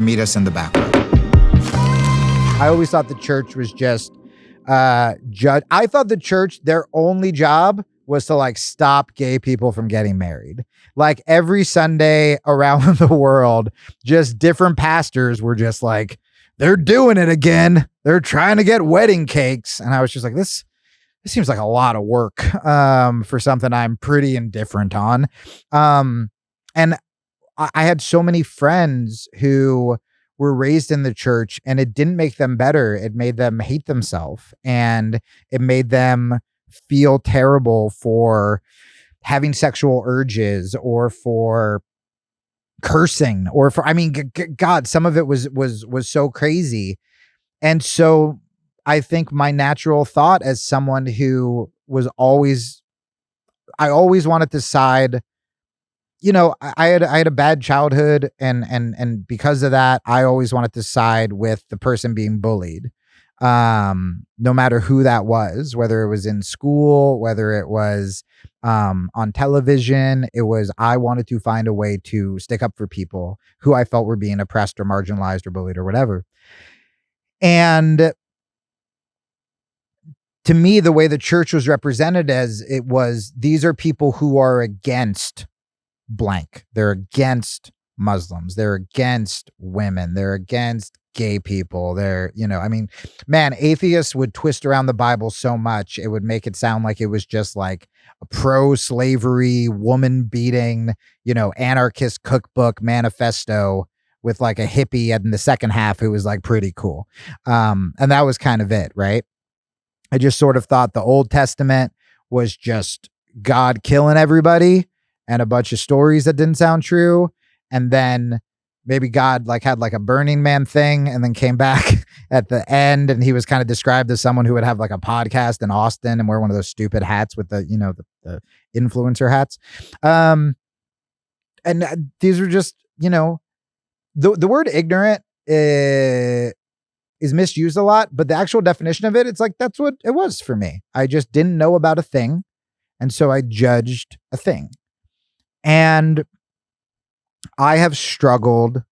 Meet us in the back row. I always thought the church was just judge. I thought the church, their only job was to like stop gay people from getting married. Like every Sunday around the world, just different pastors were just like, they're doing it again. They're trying to get wedding cakes. And I was just like, this seems like a lot of work for something I'm pretty indifferent on. And I had so many friends who were raised in the church, and it didn't make them better. It made them hate themselves, and it made them feel terrible for having sexual urges or for cursing or for, I mean, God, some of it was so crazy. And so I think my natural thought as someone who I always wanted to side, you know, I had a bad childhood, and because of that, I always wanted to side with the person being bullied. No matter who that was, whether it was in school, whether it was on television, I wanted to find a way to stick up for people who I felt were being oppressed or marginalized or bullied or whatever. And to me, the way the church was represented as it was, these are people who are against blank. They're against Muslims. They're against women. They're against gay people. They're, you know, I mean, man, atheists would twist around the Bible so much, it would make it sound like it was just like a pro-slavery, woman-beating, you know, anarchist cookbook manifesto with like a hippie in the second half who was like pretty cool. And that was kind of it, right? I just sort of thought the Old Testament was just God killing everybody and a bunch of stories that didn't sound true. And then maybe God like had like a Burning Man thing and then came back at the end, and he was kind of described as someone who would have like a podcast in Austin and wear one of those stupid hats with the, you know, the influencer hats. And these are just, you know, the word ignorant is misused a lot, but the actual definition of it, it's like, that's what it was for me. I just didn't know about a thing. And so I judged a thing. And I have struggled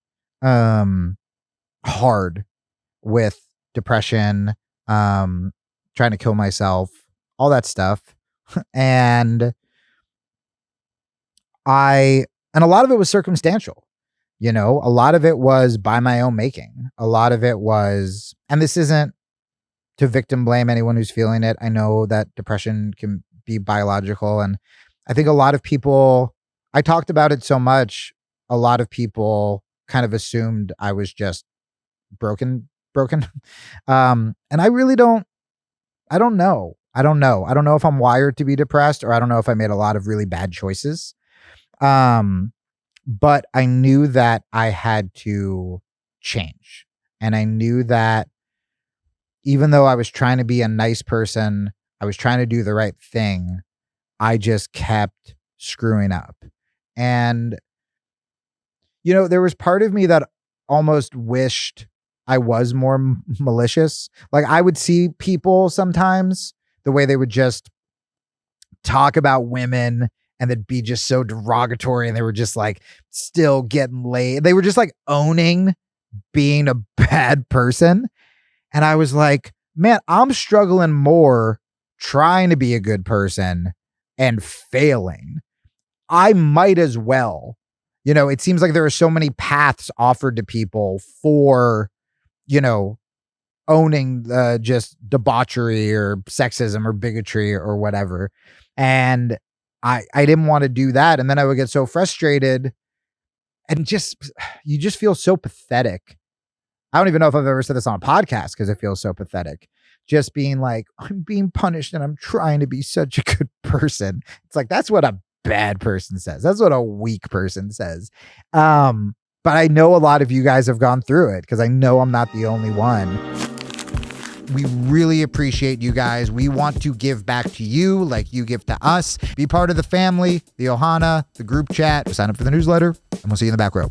hard with depression, trying to kill myself, all that stuff. And a lot of it was circumstantial. You know, a lot of it was by my own making. A lot of it was, and this isn't to victim blame anyone who's feeling it. I know that depression can be biological. And I think a lot of people, I talked about it so much, a lot of people kind of assumed I was just broken. And I really I don't know. I don't know if I'm wired to be depressed, or I don't know if I made a lot of really bad choices. But I knew that I had to change. And I knew that even though I was trying to be a nice person, I was trying to do the right thing, I just kept screwing up. And, you know, there was part of me that almost wished I was more malicious. Like I would see people sometimes, the way they would just talk about women and they'd be just so derogatory, and they were just like still getting laid. They were just like owning being a bad person. And I was like, man, I'm struggling more trying to be a good person and failing. I might as well, you know, it seems like there are so many paths offered to people for, you know, owning just debauchery or sexism or bigotry or whatever. And I didn't want to do that. And then I would get so frustrated, and you just feel so pathetic. I don't even know if I've ever said this on a podcast because it feels so pathetic. Just being like, I'm being punished and I'm trying to be such a good person. It's like, that's what a bad person says. That's what a weak person says. But I know a lot of you guys have gone through it, because I know I'm not the only one. We really appreciate you guys. We want to give back to you like you give to us. Be part of the family, the Ohana, the group chat. Sign up for the newsletter, and we'll see you in the back row.